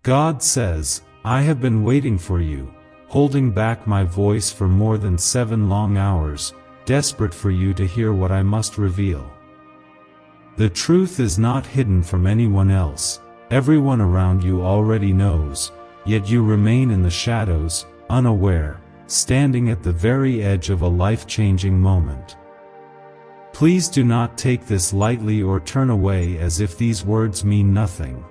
God says, I have been waiting for you, holding back my voice for more than 7 long hours, desperate for you to hear what I must reveal. The truth is not hidden from anyone else, everyone around you already knows, yet you remain in the shadows, unaware, standing at the very edge of a life-changing moment. Please do not take this lightly or turn away as if these words mean nothing.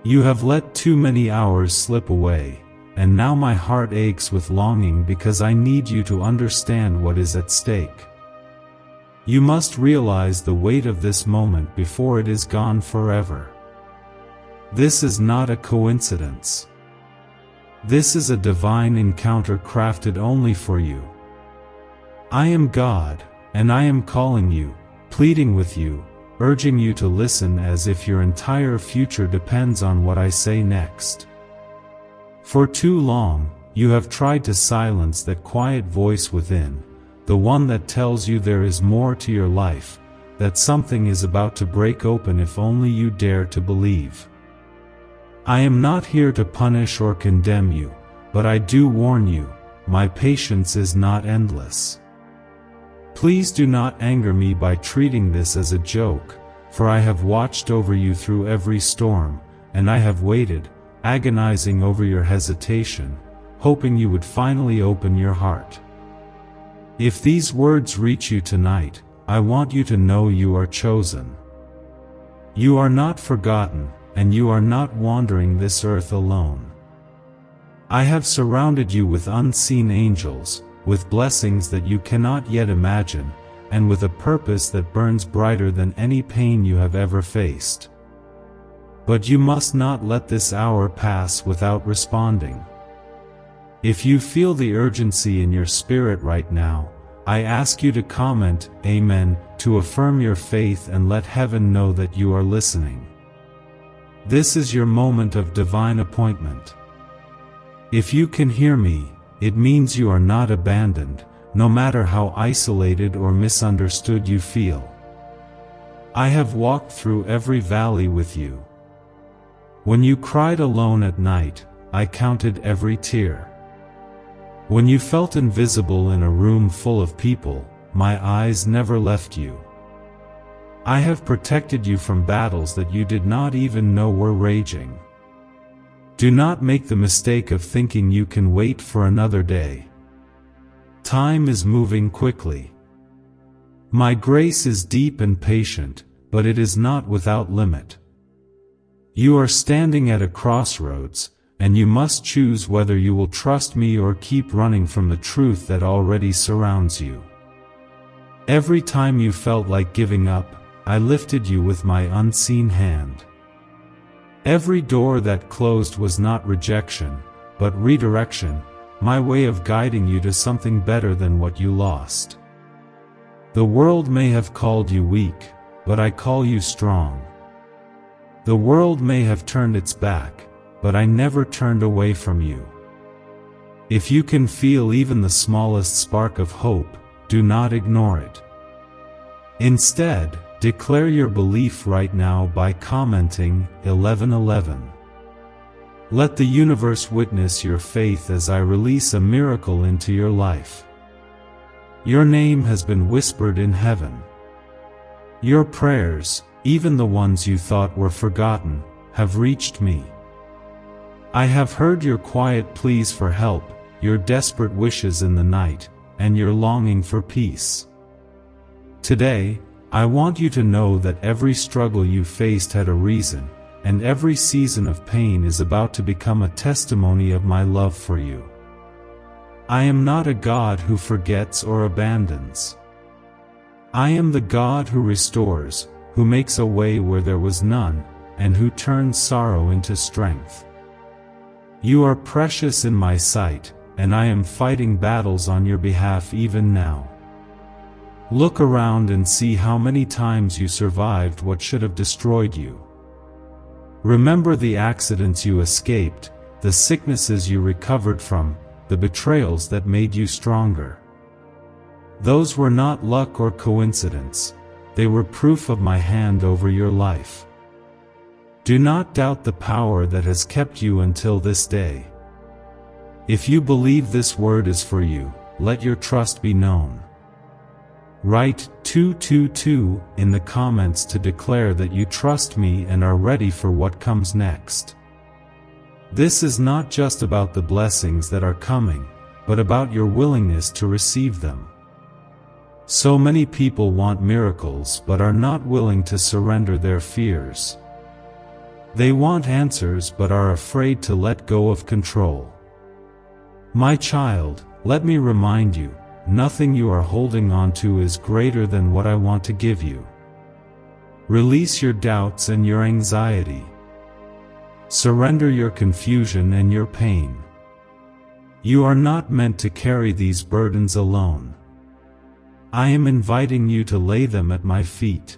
You have let too many hours slip away, and now my heart aches with longing because I need you to understand what is at stake. You must realize the weight of this moment before it is gone forever. This is not a coincidence. This is a divine encounter crafted only for you. I am God, and I am calling you, pleading with you, urging you to listen as if your entire future depends on what I say next. For too long, you have tried to silence that quiet voice within, the one that tells you there is more to your life, that something is about to break open if only you dare to believe. I am not here to punish or condemn you, but I do warn you, my patience is not endless. Please do not anger me by treating this as a joke, for I have watched over you through every storm, and I have waited, agonizing over your hesitation, hoping you would finally open your heart. If these words reach you tonight, I want you to know you are chosen. You are not forgotten, and you are not wandering this earth alone. I have surrounded you with unseen angels, with blessings that you cannot yet imagine, and with a purpose that burns brighter than any pain you have ever faced. But you must not let this hour pass without responding. If you feel the urgency in your spirit right now, I ask you to comment, Amen, to affirm your faith and let heaven know that you are listening. This is your moment of divine appointment. If you can hear me, it means you are not abandoned, no matter how isolated or misunderstood you feel. I have walked through every valley with you. When you cried alone at night, I counted every tear. When you felt invisible in a room full of people, my eyes never left you. I have protected you from battles that you did not even know were raging. Do not make the mistake of thinking you can wait for another day. Time is moving quickly. My grace is deep and patient, but it is not without limit. You are standing at a crossroads, and you must choose whether you will trust me or keep running from the truth that already surrounds you. Every time you felt like giving up, I lifted you with my unseen hand. Every door that closed was not rejection, but redirection, my way of guiding you to something better than what you lost. The world may have called you weak, but I call you strong. The world may have turned its back, but I never turned away from you. If you can feel even the smallest spark of hope, do not ignore it. Instead, declare your belief right now by commenting 11:11. Let the universe witness your faith as I release a miracle into your life. Your name has been whispered in heaven. Your prayers, even the ones you thought were forgotten, have reached me. I have heard your quiet pleas for help, your desperate wishes in the night, and your longing for peace. Today, I want you to know that every struggle you faced had a reason, and every season of pain is about to become a testimony of my love for you. I am not a God who forgets or abandons. I am the God who restores, who makes a way where there was none, and who turns sorrow into strength. You are precious in my sight, and I am fighting battles on your behalf even now. Look around and see how many times you survived what should have destroyed you. Remember the accidents you escaped, the sicknesses you recovered from, the betrayals that made you stronger. Those were not luck or coincidence, they were proof of my hand over your life. Do not doubt the power that has kept you until this day. If you believe this word is for you, let your trust be known. Write 222 in the comments to declare that you trust me and are ready for what comes next. This is not just about the blessings that are coming, but about your willingness to receive them. So many people want miracles but are not willing to surrender their fears. They want answers but are afraid to let go of control. My child, let me remind you, nothing you are holding on to is greater than what I want to give you. Release your doubts and your anxiety. Surrender your confusion and your pain. You are not meant to carry these burdens alone. I am inviting you to lay them at my feet.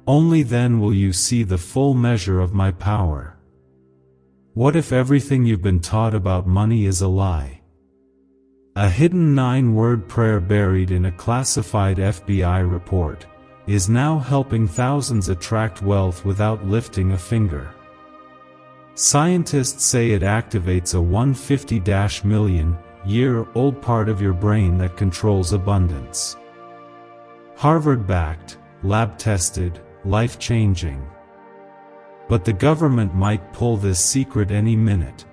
Only then will you see the full measure of my power. What if everything you've been taught about money is a lie? A hidden 9-word prayer buried in a classified FBI report is now helping thousands attract wealth without lifting a finger. Scientists say it activates a 150-million-year-old part of your brain that controls abundance. Harvard-backed, lab-tested, life-changing. But the government might pull this secret any minute.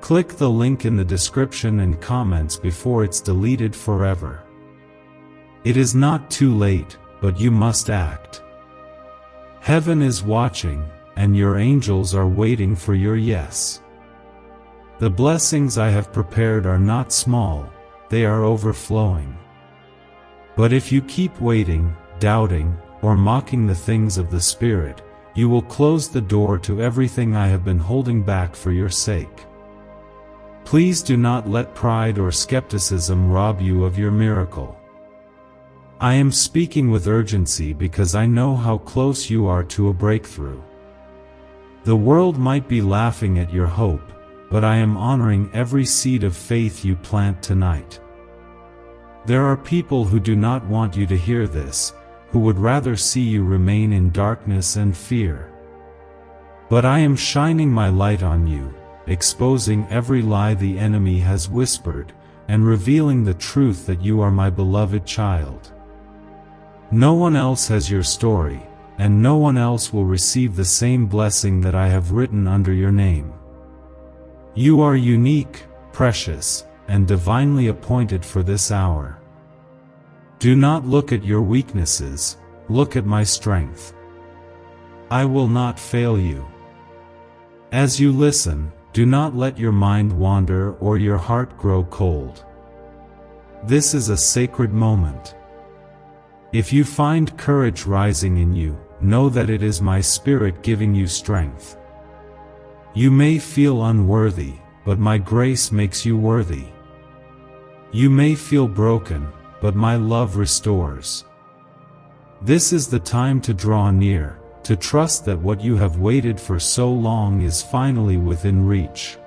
Click the link in the description and comments before it's deleted forever. It is not too late, but you must act. Heaven is watching, and your angels are waiting for your yes. The blessings I have prepared are not small, they are overflowing. But if you keep waiting, doubting, or mocking the things of the Spirit, you will close the door to everything I have been holding back for your sake. Please do not let pride or skepticism rob you of your miracle. I am speaking with urgency because I know how close you are to a breakthrough. The world might be laughing at your hope, but I am honoring every seed of faith you plant tonight. There are people who do not want you to hear this, who would rather see you remain in darkness and fear. But I am shining my light on you, exposing every lie the enemy has whispered, and revealing the truth that you are my beloved child. No one else has your story, and no one else will receive the same blessing that I have written under your name. You are unique, precious, and divinely appointed for this hour. Do not look at your weaknesses, look at my strength. I will not fail you. As you listen, do not let your mind wander or your heart grow cold. This is a sacred moment. If you find courage rising in you, know that it is my Spirit giving you strength. You may feel unworthy, but my grace makes you worthy. You may feel broken, but my love restores. This is the time to draw near, to trust that what you have waited for so long is finally within reach.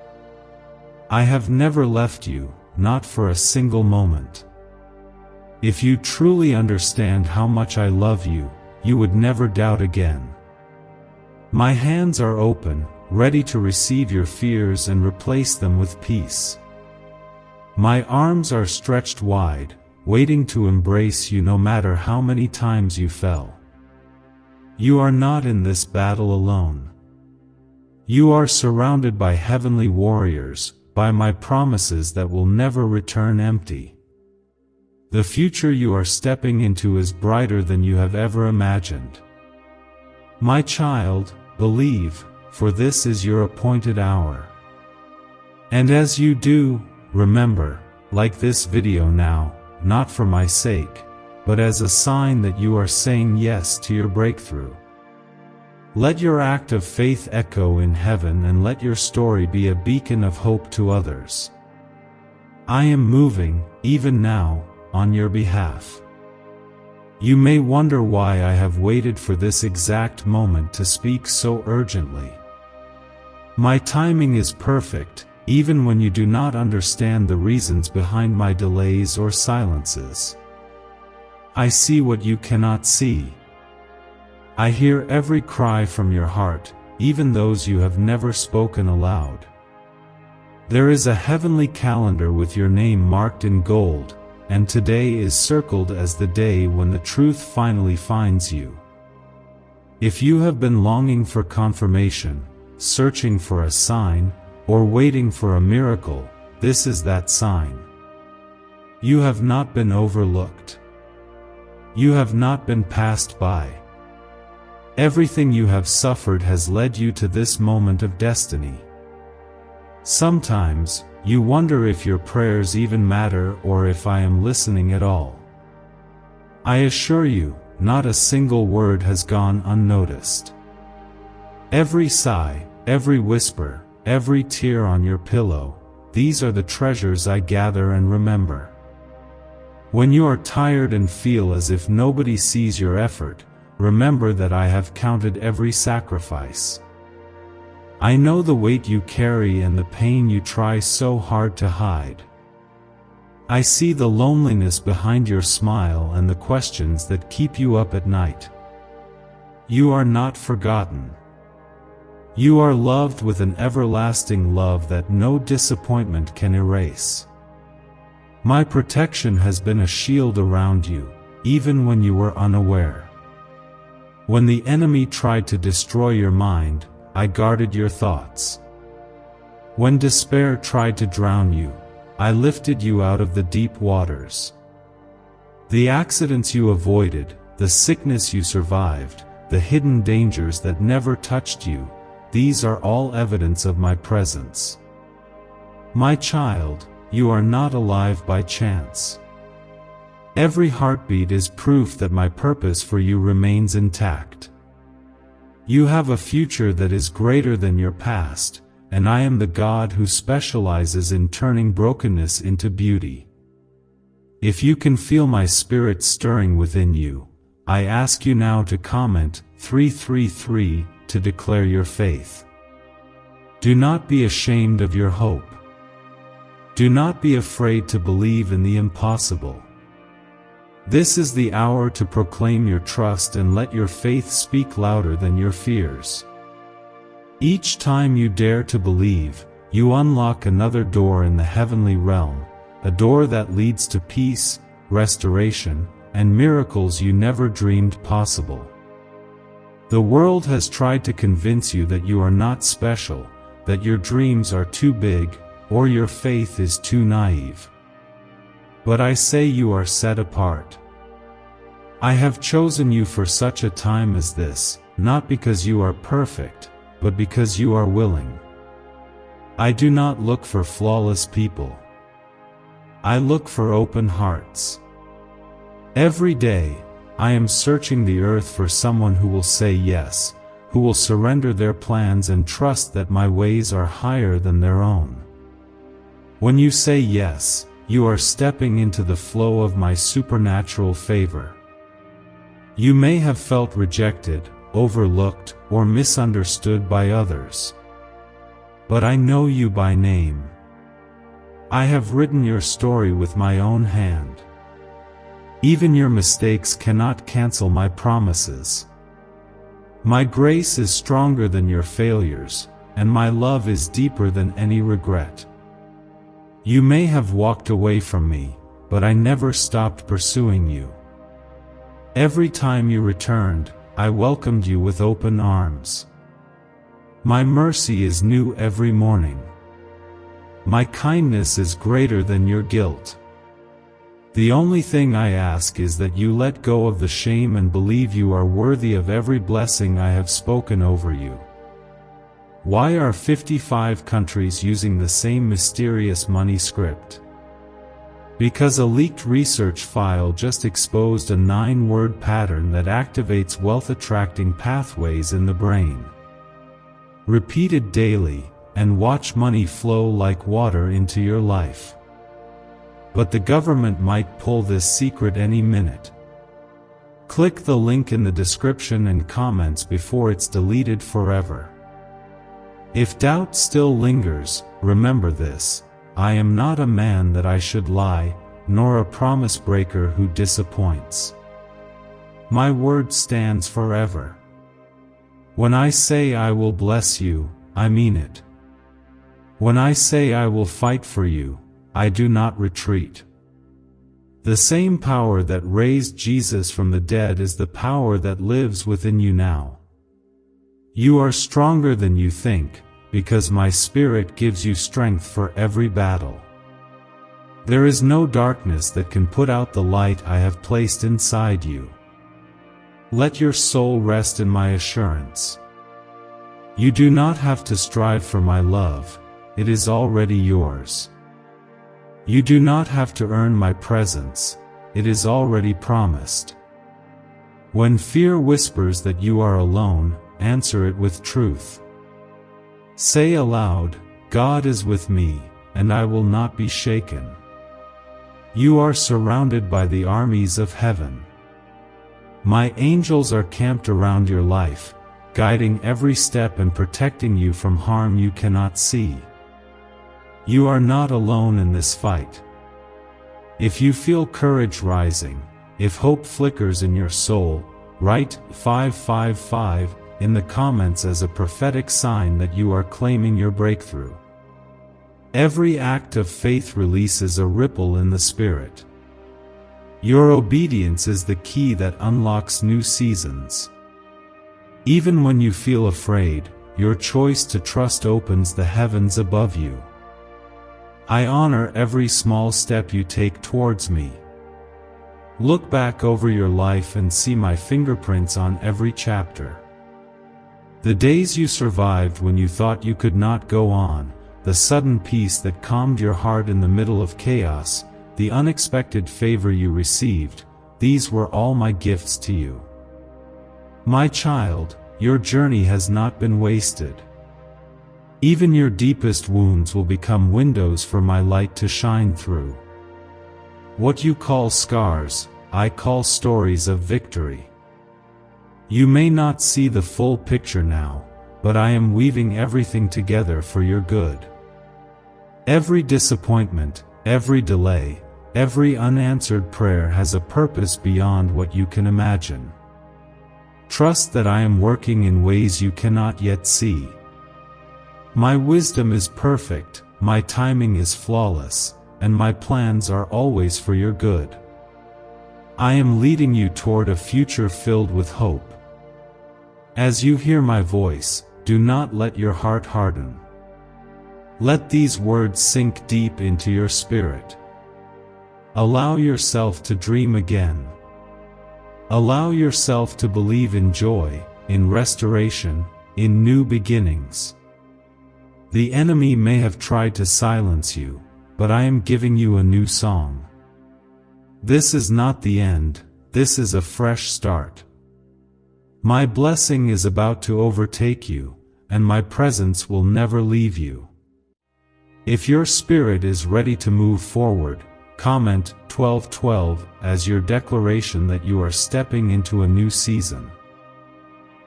I have never left you, not for a single moment. If you truly understand how much I love you, you would never doubt again. My hands are open, ready to receive your fears and replace them with peace. My arms are stretched wide, waiting to embrace you no matter how many times you fell. You are not in this battle alone. You are surrounded by heavenly warriors, by my promises that will never return empty. The future you are stepping into is brighter than you have ever imagined. My child, believe, for this is your appointed hour. And as you do, remember, like this video now, not for my sake, but as a sign that you are saying yes to your breakthrough. Let your act of faith echo in heaven and let your story be a beacon of hope to others. I am moving, even now, on your behalf. You may wonder why I have waited for this exact moment to speak so urgently. My timing is perfect, even when you do not understand the reasons behind my delays or silences. I see what you cannot see. I hear every cry from your heart, even those you have never spoken aloud. There is a heavenly calendar with your name marked in gold, and today is circled as the day when the truth finally finds you. If you have been longing for confirmation, searching for a sign, or waiting for a miracle, this is that sign. You have not been overlooked. You have not been passed by. Everything you have suffered has led you to this moment of destiny. Sometimes, you wonder if your prayers even matter or if I am listening at all. I assure you, not a single word has gone unnoticed. Every sigh, every whisper, every tear on your pillow, these are the treasures I gather and remember. When you are tired and feel as if nobody sees your effort, remember that I have counted every sacrifice. I know the weight you carry and the pain you try so hard to hide. I see the loneliness behind your smile and the questions that keep you up at night. You are not forgotten. You are loved with an everlasting love that no disappointment can erase. My protection has been a shield around you, even when you were unaware. When the enemy tried to destroy your mind, I guarded your thoughts. When despair tried to drown you, I lifted you out of the deep waters. The accidents you avoided, the sickness you survived, the hidden dangers that never touched you, these are all evidence of my presence. My child, you are not alive by chance. Every heartbeat is proof that my purpose for you remains intact. You have a future that is greater than your past, and I am the God who specializes in turning brokenness into beauty. If you can feel my spirit stirring within you, I ask you now to comment 333 to declare your faith. Do not be ashamed of your hope. Do not be afraid to believe in the impossible. This is the hour to proclaim your trust and let your faith speak louder than your fears. Each time you dare to believe, you unlock another door in the heavenly realm, a door that leads to peace, restoration, and miracles you never dreamed possible. The world has tried to convince you that you are not special, that your dreams are too big, or your faith is too naive. But I say you are set apart. I have chosen you for such a time as this, not because you are perfect, but because you are willing. I do not look for flawless people. I look for open hearts. Every day, I am searching the earth for someone who will say yes, who will surrender their plans and trust that my ways are higher than their own. When you say yes, you are stepping into the flow of my supernatural favor. You may have felt rejected, overlooked, or misunderstood by others. But I know you by name. I have written your story with my own hand. Even your mistakes cannot cancel my promises. My grace is stronger than your failures, and my love is deeper than any regret. You may have walked away from me, but I never stopped pursuing you. Every time you returned, I welcomed you with open arms. My mercy is new every morning. My kindness is greater than your guilt. The only thing I ask is that you let go of the shame and believe you are worthy of every blessing I have spoken over you. Why are 55 countries using the same mysterious money script? Because a leaked research file just exposed a 9-word pattern that activates wealth-attracting pathways in the brain. Repeat it daily, and watch money flow like water into your life. But the government might pull this secret any minute. Click the link in the description and comments before it's deleted forever. If doubt still lingers, remember this: I am not a man that I should lie, nor a promise breaker who disappoints. My word stands forever. When I say I will bless you, I mean it. When I say I will fight for you, I do not retreat. The same power that raised Jesus from the dead is the power that lives within you now. You are stronger than you think, because my Spirit gives you strength for every battle. There is no darkness that can put out the light I have placed inside you. Let your soul rest in my assurance. You do not have to strive for my love, it is already yours. You do not have to earn my presence, it is already promised. When fear whispers that you are alone, answer it with truth. Say aloud, God is with me, and I will not be shaken. You are surrounded by the armies of heaven. My angels are camped around your life, guiding every step and protecting you from harm you cannot see. You are not alone in this fight. If you feel courage rising, if hope flickers in your soul, write 555 in the comments as a prophetic sign that you are claiming your breakthrough. Every act of faith releases a ripple in the spirit. Your obedience is the key that unlocks new seasons. Even when you feel afraid, your choice to trust opens the heavens above you. I honor every small step you take towards me. Look back over your life and see my fingerprints on every chapter. The days you survived when you thought you could not go on, the sudden peace that calmed your heart in the middle of chaos, the unexpected favor you received, these were all my gifts to you. My child, your journey has not been wasted. Even your deepest wounds will become windows for my light to shine through. What you call scars, I call stories of victory. You may not see the full picture now, but I am weaving everything together for your good. Every disappointment, every delay, every unanswered prayer has a purpose beyond what you can imagine. Trust that I am working in ways you cannot yet see. My wisdom is perfect, my timing is flawless, and my plans are always for your good. I am leading you toward a future filled with hope. As you hear my voice, do not let your heart harden. Let these words sink deep into your spirit. Allow yourself to dream again. Allow yourself to believe in joy, in restoration, in new beginnings. The enemy may have tried to silence you, but I am giving you a new song. This is not the end, this is a fresh start. My blessing is about to overtake you, and my presence will never leave you. If your spirit is ready to move forward, comment 1212 as your declaration that you are stepping into a new season.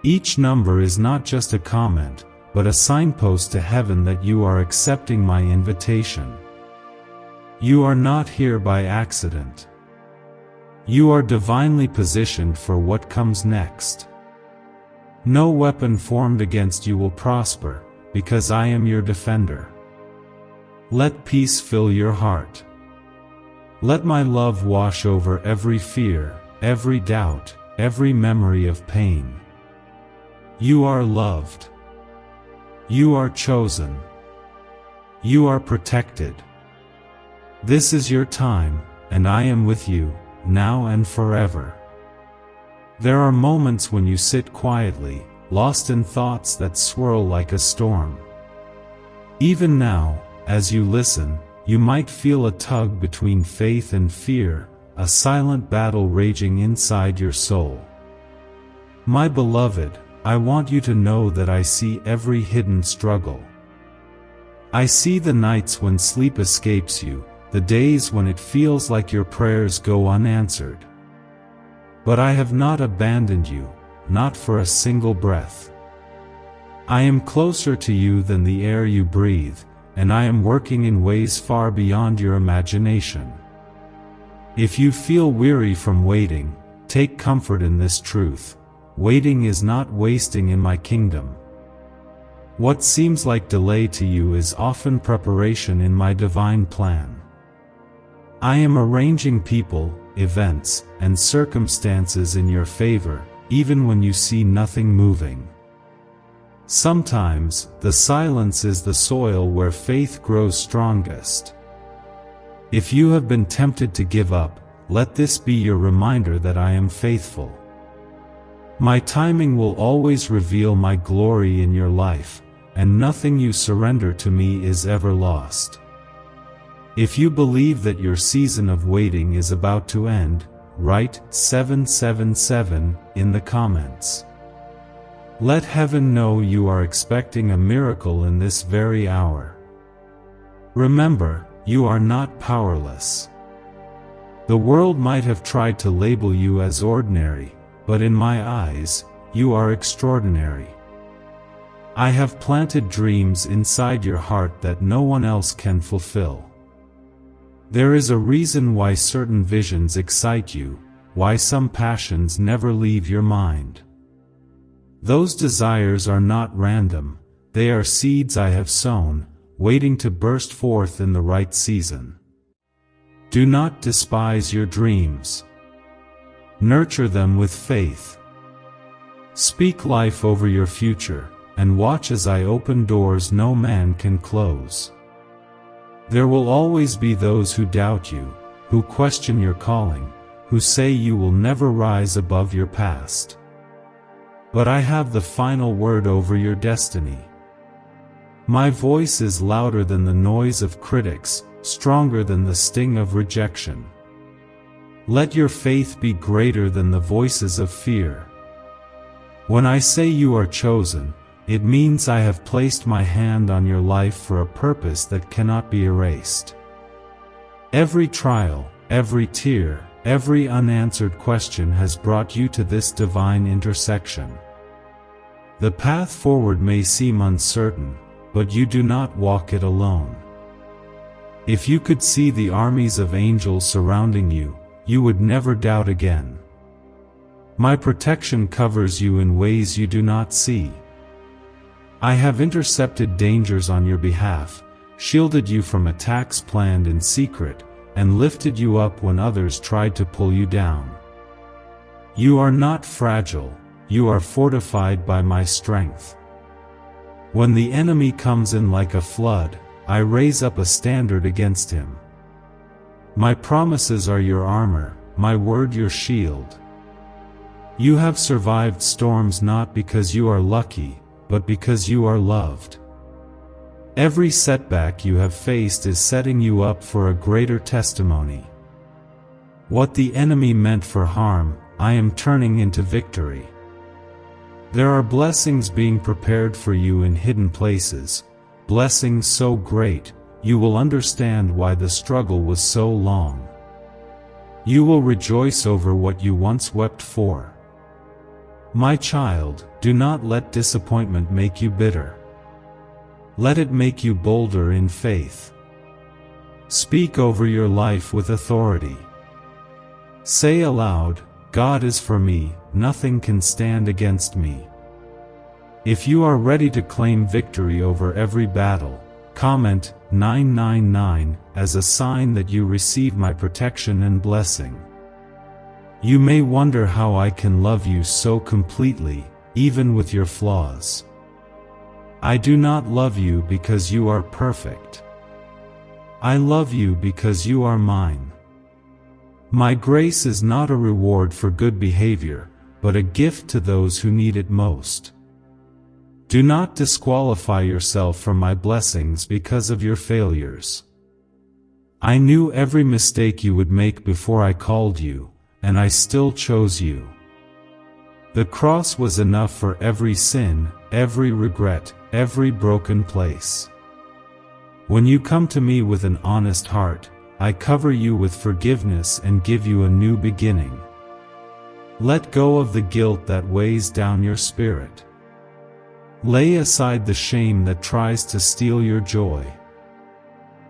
Each number is not just a comment, but a signpost to heaven that you are accepting my invitation. You are not here by accident. You are divinely positioned for what comes next. No weapon formed against you will prosper, because I am your defender. Let peace fill your heart. Let my love wash over every fear, every doubt, every memory of pain. You are loved. You are chosen. You are protected. This is your time, and I am with you, now and forever. There are moments when you sit quietly, lost in thoughts that swirl like a storm. Even now, as you listen, you might feel a tug between faith and fear, a silent battle raging inside your soul. My beloved, I want you to know that I see every hidden struggle. I see the nights when sleep escapes you, the days when it feels like your prayers go unanswered. But I have not abandoned you, not for a single breath. I am closer to you than the air you breathe, and I am working in ways far beyond your imagination. If you feel weary from waiting, take comfort in this truth. waiting is not wasting in my kingdom. What seems like delay to you is often preparation in my divine plan. I am arranging people, events, and circumstances in your favor, even when you see nothing moving. Sometimes, the silence is the soil where faith grows strongest. If you have been tempted to give up, let this be your reminder that I am faithful. My timing will always reveal my glory in your life, and nothing you surrender to me is ever lost. If you believe that your season of waiting is about to end, write 777 in the comments. Let heaven know you are expecting a miracle in this very hour. Remember, you are not powerless. The world might have tried to label you as ordinary, but in my eyes, you are extraordinary. I have planted dreams inside your heart that no one else can fulfill. There is a reason why certain visions excite you, why some passions never leave your mind. Those desires are not random, they are seeds I have sown, waiting to burst forth in the right season. Do not despise your dreams. Nurture them with faith. Speak life over your future, and watch as I open doors no man can close. There will always be those who doubt you, who question your calling, who say you will never rise above your past. But I have the final word over your destiny. My voice is louder than the noise of critics, stronger than the sting of rejection. Let your faith be greater than the voices of fear. When I say you are chosen, it means I have placed my hand on your life for a purpose that cannot be erased. Every trial, every tear, every unanswered question has brought you to this divine intersection. The path forward may seem uncertain, but you do not walk it alone. If you could see the armies of angels surrounding you, you would never doubt again. My protection covers you in ways you do not see. I have intercepted dangers on your behalf, shielded you from attacks planned in secret, and lifted you up when others tried to pull you down. You are not fragile, you are fortified by my strength. When the enemy comes in like a flood, I raise up a standard against him. My promises are your armor, my word your shield. You have survived storms not because you are lucky, but because you are loved. Every setback you have faced is setting you up for a greater testimony. What the enemy meant for harm, I am turning into victory. There are blessings being prepared for you in hidden places, blessings so great, you will understand why the struggle was so long. You will rejoice over what you once wept for. My child, do not let disappointment make you bitter. Let it make you bolder in faith. Speak over your life with authority. Say aloud, God is for me, nothing can stand against me. If you are ready to claim victory over every battle, comment 999 as a sign that you receive my protection and blessing. You may wonder how I can love you so completely, even with your flaws. I do not love you because you are perfect. I love you because you are mine. My grace is not a reward for good behavior, but a gift to those who need it most. Do not disqualify yourself from my blessings because of your failures. I knew every mistake you would make before I called you, and I still chose you. The cross was enough for every sin, every regret, every broken place. When you come to me with an honest heart, I cover you with forgiveness and give you a new beginning. Let go of the guilt that weighs down your spirit. Lay aside the shame that tries to steal your joy.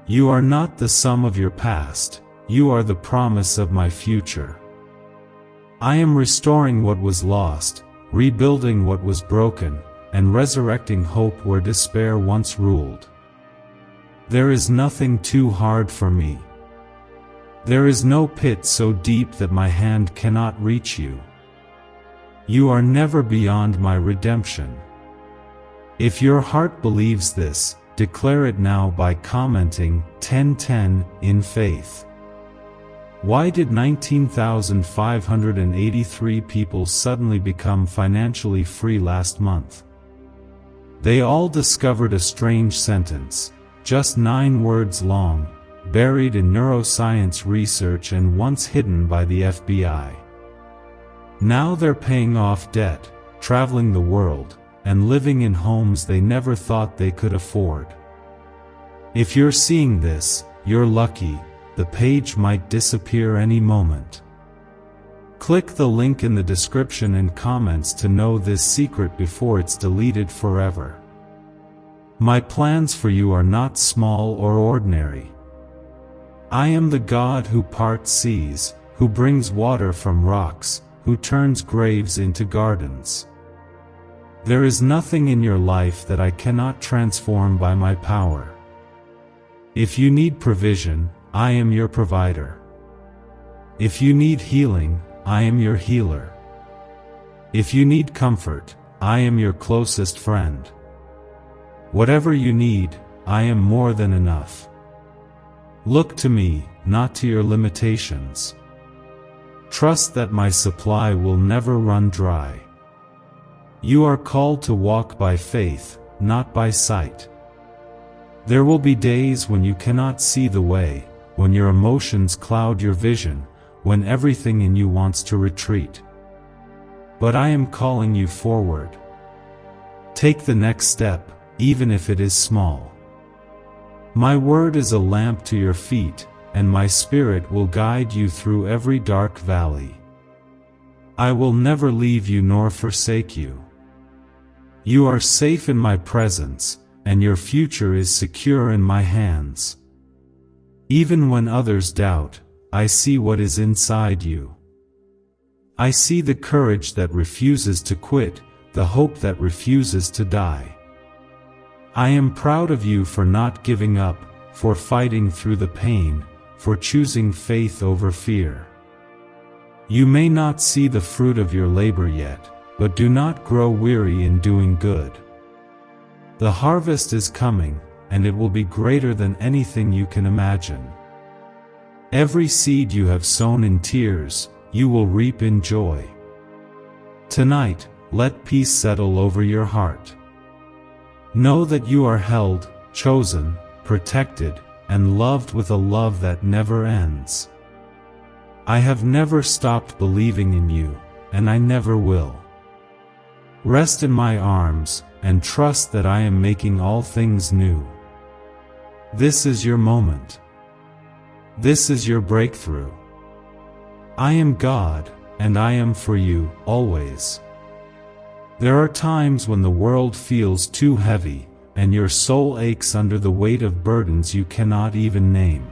You are not the sum of your past, you are the promise of my future. I am restoring what was lost, rebuilding what was broken, and resurrecting hope where despair once ruled. There is nothing too hard for me. There is no pit so deep that my hand cannot reach you. You are never beyond my redemption. If your heart believes this, declare it now by commenting 1010 in faith. Why did 19,583 people suddenly become financially free last month? They all discovered a strange sentence, just 9 words long, buried in neuroscience research and once hidden by the FBI. Now they're paying off debt, traveling the world, and living in homes they never thought they could afford. If you're seeing this, you're lucky. The page might disappear any moment. Click the link in the description and comments to know this secret before it's deleted forever. My plans for you are not small or ordinary. I am the God who parts seas, who brings water from rocks, who turns graves into gardens. There is nothing in your life that I cannot transform by my power. If you need provision, I am your provider. If you need healing, I am your healer. If you need comfort, I am your closest friend. Whatever you need, I am more than enough. Look to me, not to your limitations. Trust that my supply will never run dry. You are called to walk by faith, not by sight. There will be days when you cannot see the way, when your emotions cloud your vision, when everything in you wants to retreat. But I am calling you forward. Take the next step, even if it is small. My word is a lamp to your feet, and my spirit will guide you through every dark valley. I will never leave you nor forsake you. You are safe in my presence, and your future is secure in my hands. Even when others doubt, I see what is inside you. I see the courage that refuses to quit, the hope that refuses to die. I am proud of you for not giving up, for fighting through the pain, for choosing faith over fear. You may not see the fruit of your labor yet, but do not grow weary in doing good. The harvest is coming, and it will be greater than anything you can imagine. Every seed you have sown in tears, you will reap in joy. Tonight, let peace settle over your heart. Know that you are held, chosen, protected, and loved with a love that never ends. I have never stopped believing in you, and I never will. Rest in my arms, and trust that I am making all things new. This is your moment. This is your breakthrough. I am God, and I am for you, always. There are times when the world feels too heavy, and your soul aches under the weight of burdens you cannot even name.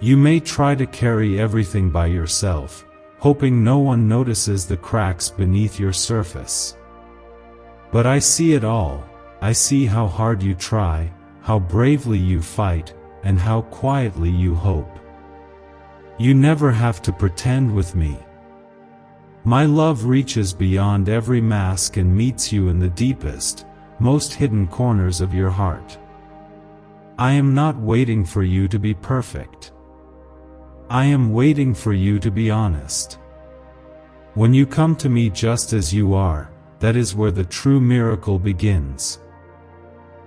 You may try to carry everything by yourself, hoping no one notices the cracks beneath your surface. But I see it all. I see how hard you try, how bravely you fight, and how quietly you hope. You never have to pretend with me. My love reaches beyond every mask and meets you in the deepest, most hidden corners of your heart. I am not waiting for you to be perfect. I am waiting for you to be honest. When you come to me just as you are, that is where the true miracle begins.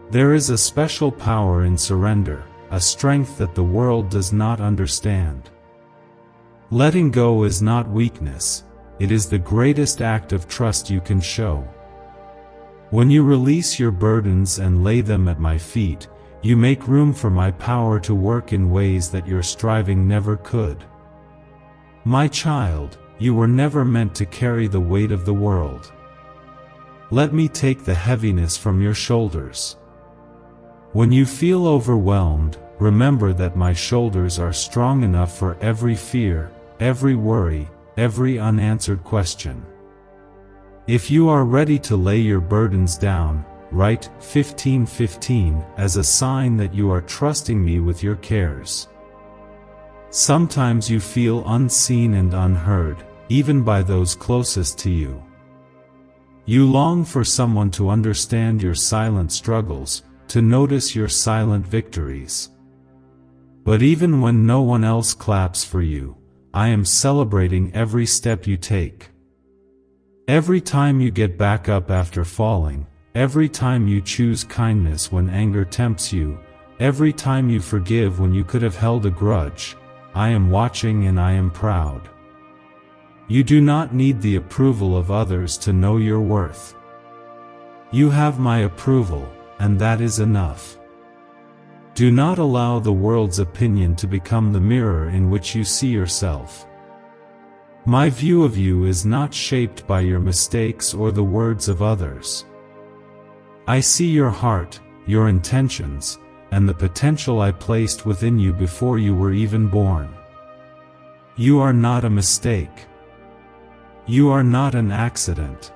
There is a special power in surrender, a strength that the world does not understand. Letting go is not weakness, it is the greatest act of trust you can show. When you release your burdens and lay them at my feet, you make room for my power to work in ways that your striving never could. My child, you were never meant to carry the weight of the world. Let me take the heaviness from your shoulders. When you feel overwhelmed, remember that my shoulders are strong enough for every fear, every worry, every unanswered question. If you are ready to lay your burdens down, write 15:15 as a sign that you are trusting me with your cares. Sometimes you feel unseen and unheard, even by those closest to you. You long for someone to understand your silent struggles, to notice your silent victories. But even when no one else claps for you, I am celebrating every step you take. Every time you get back up after falling, every time you choose kindness when anger tempts you, every time you forgive when you could have held a grudge, I am watching and I am proud. You do not need the approval of others to know your worth. You have my approval, and that is enough. Do not allow the world's opinion to become the mirror in which you see yourself. My view of you is not shaped by your mistakes or the words of others. I see your heart, your intentions, and the potential I placed within you before you were even born. You are not a mistake. You are not an accident.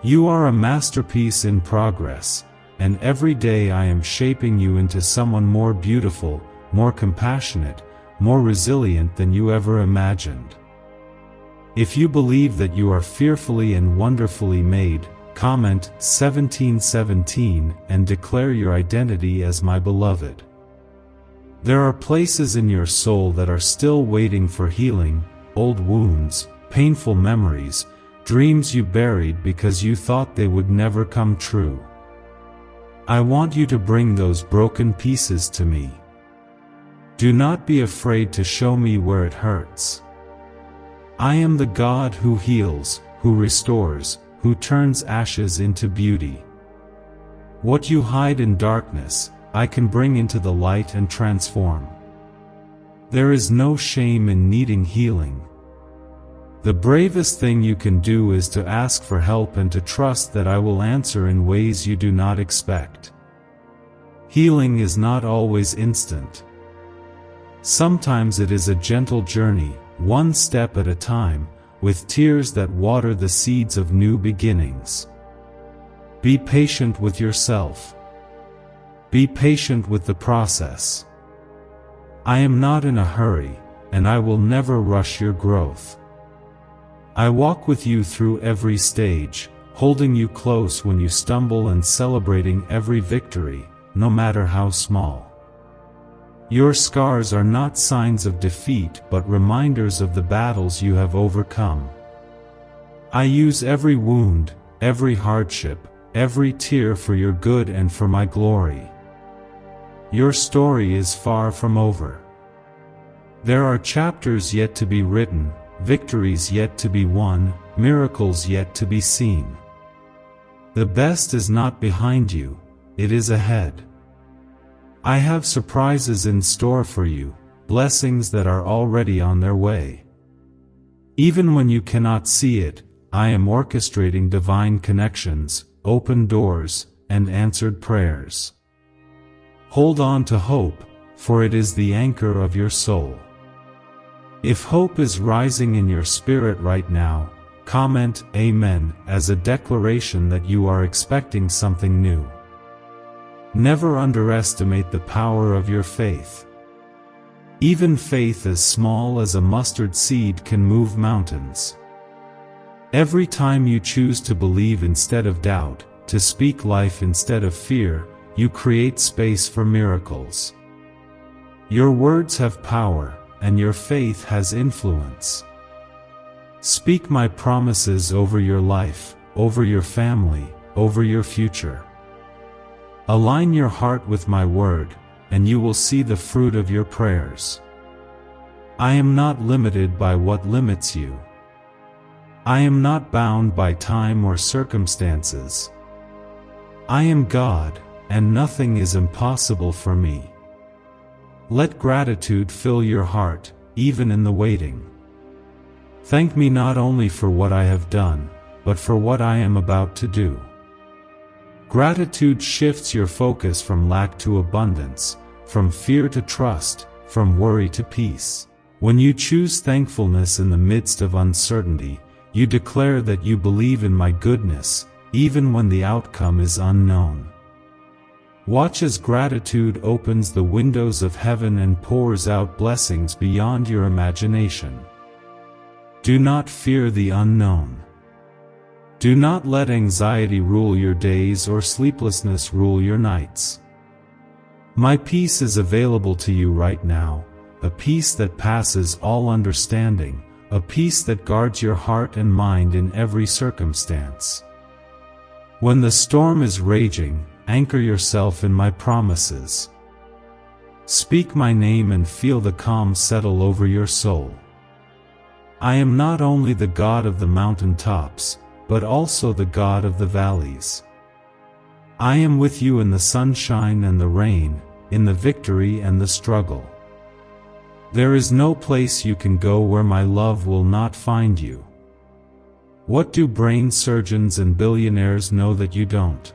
You are a masterpiece in progress, and every day I am shaping you into someone more beautiful, more compassionate, more resilient than you ever imagined. If you believe that you are fearfully and wonderfully made, comment 17:17 and declare your identity as my beloved. There are places in your soul that are still waiting for healing, old wounds, painful memories, dreams you buried because you thought they would never come true. I want you to bring those broken pieces to me. Do not be afraid to show me where it hurts. I am the God who heals, who restores, who turns ashes into beauty. What you hide in darkness, I can bring into the light and transform. There is no shame in needing healing. The bravest thing you can do is to ask for help and to trust that I will answer in ways you do not expect. Healing is not always instant. Sometimes it is a gentle journey, one step at a time, with tears that water the seeds of new beginnings. Be patient with yourself. Be patient with the process. I am not in a hurry, and I will never rush your growth. I walk with you through every stage, holding you close when you stumble and celebrating every victory, no matter how small. Your scars are not signs of defeat but reminders of the battles you have overcome. I use every wound, every hardship, every tear for your good and for my glory. Your story is far from over. There are chapters yet to be written, victories yet to be won, miracles yet to be seen. The best is not behind you, it is ahead. I have surprises in store for you, blessings that are already on their way. Even when you cannot see it, I am orchestrating divine connections, open doors, and answered prayers. Hold on to hope, for it is the anchor of your soul. If hope is rising in your spirit right now, comment Amen as a declaration that you are expecting something new. Never underestimate the power of your faith. Even faith as small as a mustard seed can move mountains. Every time you choose to believe instead of doubt, to speak life instead of fear, you create space for miracles. Your words have power, and your faith has influence. Speak my promises over your life, over your family, over your future. Align your heart with my word, and you will see the fruit of your prayers. I am not limited by what limits you. I am not bound by time or circumstances. I am God, and nothing is impossible for me. Let gratitude fill your heart, even in the waiting. Thank me not only for what I have done, but for what I am about to do. Gratitude shifts your focus from lack to abundance, from fear to trust, from worry to peace. When you choose thankfulness in the midst of uncertainty, you declare that you believe in my goodness, even when the outcome is unknown. Watch as gratitude opens the windows of heaven and pours out blessings beyond your imagination. Do not fear the unknown. Do not let anxiety rule your days or sleeplessness rule your nights. My peace is available to you right now, a peace that passes all understanding, a peace that guards your heart and mind in every circumstance. When the storm is raging, anchor yourself in my promises. Speak my name and feel the calm settle over your soul. I am not only the God of the mountaintops, but also the God of the valleys. I am with you in the sunshine and the rain, in the victory and the struggle. There is no place you can go where my love will not find you. What do brain surgeons and billionaires know that you don't?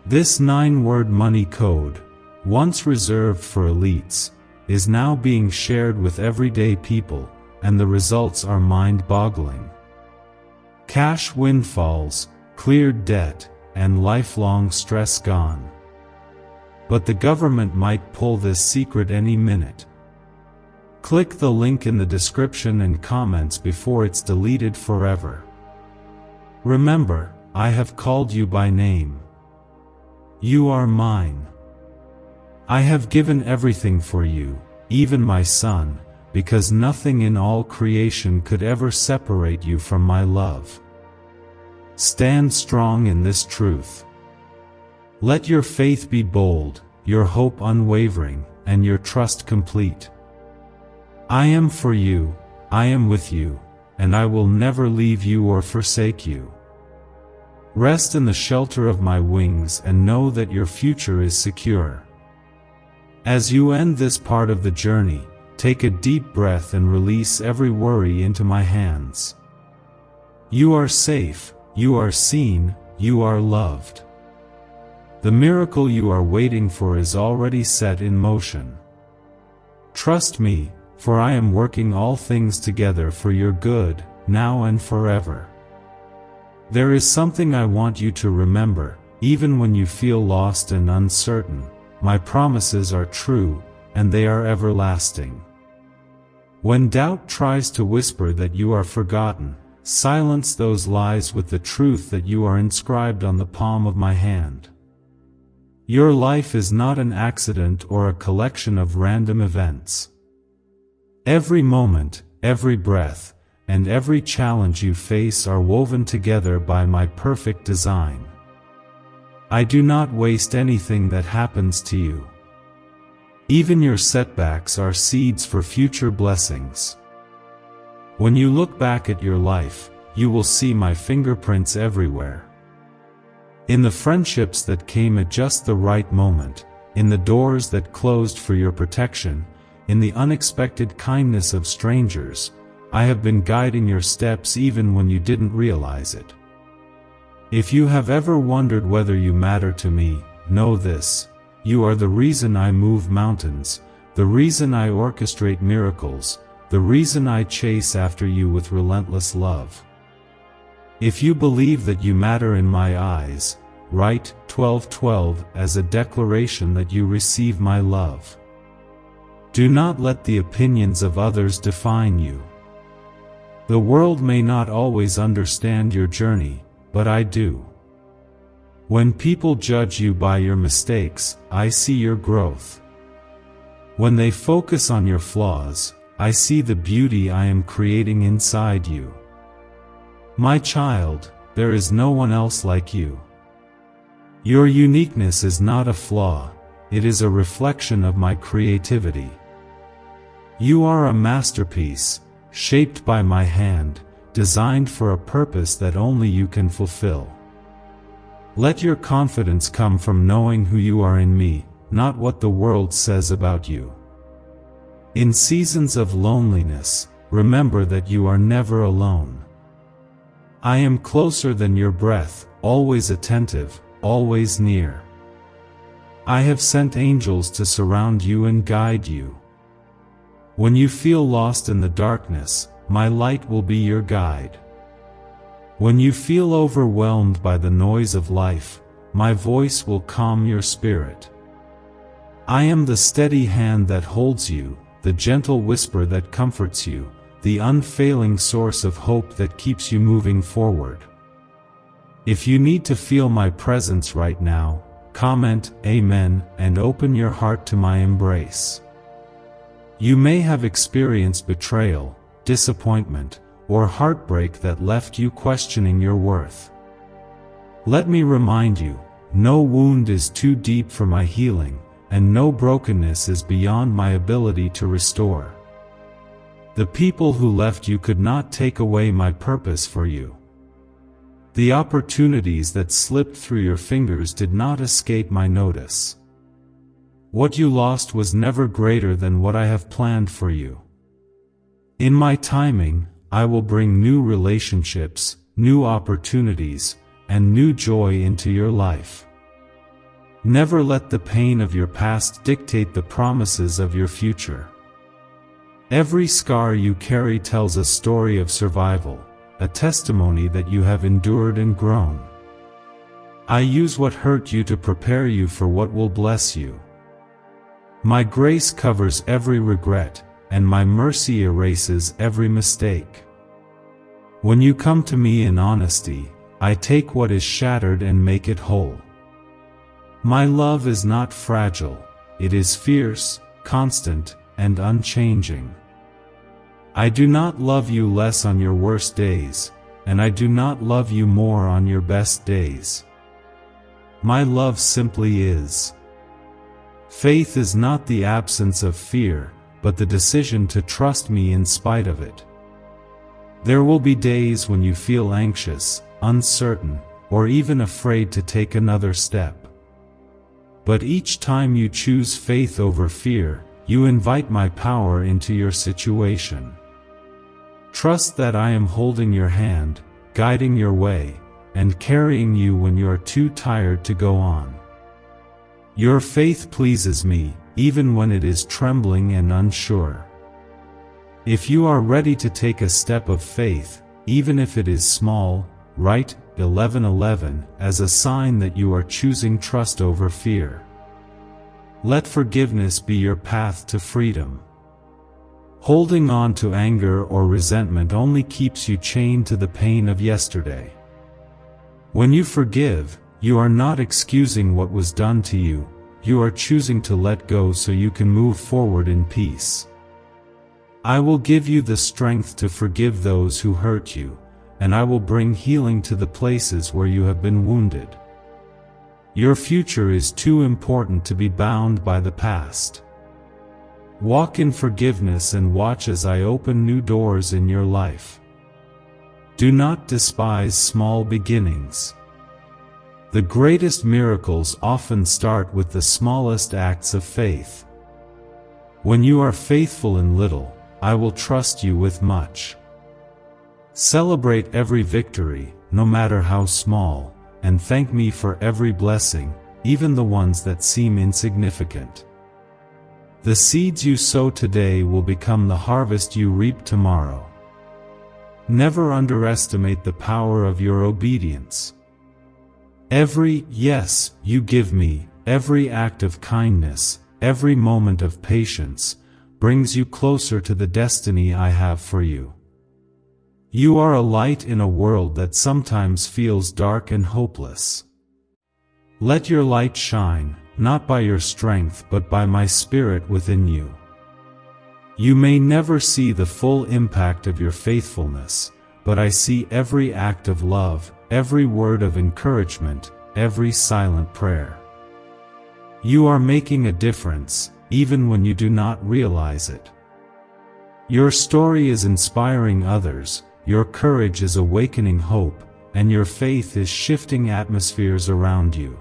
This 9-word money code, once reserved for elites, is now being shared with everyday people, and the results are mind-boggling. Cash windfalls, cleared debt, and lifelong stress gone. But the government might pull this secret any minute. Click the link in the description and comments before it's deleted forever. Remember, I have called you by name. You are mine. I have given everything for you, even my son, because nothing in all creation could ever separate you from my love. Stand strong in this truth. Let your faith be bold, your hope unwavering, and your trust complete. I am for you, I am with you, and I will never leave you or forsake you. Rest in the shelter of my wings and know that your future is secure. As you end this part of the journey, take a deep breath and release every worry into my hands. You are safe, you are seen, you are loved. The miracle you are waiting for is already set in motion. Trust me, for I am working all things together for your good, now and forever. There is something I want you to remember, even when you feel lost and uncertain. My promises are true, and they are everlasting. When doubt tries to whisper that you are forgotten, silence those lies with the truth that you are inscribed on the palm of my hand. Your life is not an accident or a collection of random events. Every moment, every breath, and every challenge you face are woven together by my perfect design. I do not waste anything that happens to you. Even your setbacks are seeds for future blessings. When you look back at your life, you will see my fingerprints everywhere. In the friendships that came at just the right moment, in the doors that closed for your protection, in the unexpected kindness of strangers, I have been guiding your steps even when you didn't realize it. If you have ever wondered whether you matter to me, know this: you are the reason I move mountains, the reason I orchestrate miracles, the reason I chase after you with relentless love. If you believe that you matter in my eyes, write 1212 as a declaration that you receive my love. Do not let the opinions of others define you. The world may not always understand your journey, but I do. When people judge you by your mistakes, I see your growth. When they focus on your flaws, I see the beauty I am creating inside you. My child, there is no one else like you. Your uniqueness is not a flaw, it is a reflection of my creativity. You are a masterpiece, shaped by my hand, designed for a purpose that only you can fulfill. Let your confidence come from knowing who you are in me, not what the world says about you. In seasons of loneliness, remember that you are never alone. I am closer than your breath, always attentive, always near. I have sent angels to surround you and guide you. When you feel lost in the darkness, my light will be your guide. When you feel overwhelmed by the noise of life, my voice will calm your spirit. I am the steady hand that holds you, the gentle whisper that comforts you, the unfailing source of hope that keeps you moving forward. If you need to feel my presence right now, comment Amen and open your heart to my embrace. You may have experienced betrayal, disappointment, or heartbreak that left you questioning your worth. Let me remind you, no wound is too deep for my healing, and no brokenness is beyond my ability to restore. The people who left you could not take away my purpose for you. The opportunities that slipped through your fingers did not escape my notice. What you lost was never greater than what I have planned for you. In my timing, I will bring new relationships, new opportunities, and new joy into your life. Never let the pain of your past dictate the promises of your future. Every scar you carry tells a story of survival, a testimony that you have endured and grown. I use what hurt you to prepare you for what will bless you. My grace covers every regret, and my mercy erases every mistake. When you come to me in honesty, I take what is shattered and make it whole. My love is not fragile, it is fierce, constant, and unchanging. I do not love you less on your worst days, and I do not love you more on your best days. My love simply is. Faith is not the absence of fear, but the decision to trust me in spite of it. There will be days when you feel anxious, uncertain, or even afraid to take another step. But each time you choose faith over fear, you invite my power into your situation. Trust that I am holding your hand, guiding your way, and carrying you when you are too tired to go on. Your faith pleases me, even when it is trembling and unsure. If you are ready to take a step of faith, even if it is small, write 11:11 as a sign that you are choosing trust over fear. Let forgiveness be your path to freedom. Holding on to anger or resentment only keeps you chained to the pain of yesterday. When you forgive, you are not excusing what was done to you, you are choosing to let go so you can move forward in peace. I will give you the strength to forgive those who hurt you, and I will bring healing to the places where you have been wounded. Your future is too important to be bound by the past. Walk in forgiveness and watch as I open new doors in your life. Do not despise small beginnings. The greatest miracles often start with the smallest acts of faith. When you are faithful in little, I will trust you with much. Celebrate every victory, no matter how small, and thank me for every blessing, even the ones that seem insignificant. The seeds you sow today will become the harvest you reap tomorrow. Never underestimate the power of your obedience. Every yes you give me, every act of kindness, every moment of patience, brings you closer to the destiny I have for you. You are a light in a world that sometimes feels dark and hopeless. Let your light shine, not by your strength but by my spirit within you. You may never see the full impact of your faithfulness, but I see every act of love, every word of encouragement, every silent prayer. You are making a difference, even when you do not realize it. Your story is inspiring others, your courage is awakening hope, and your faith is shifting atmospheres around you.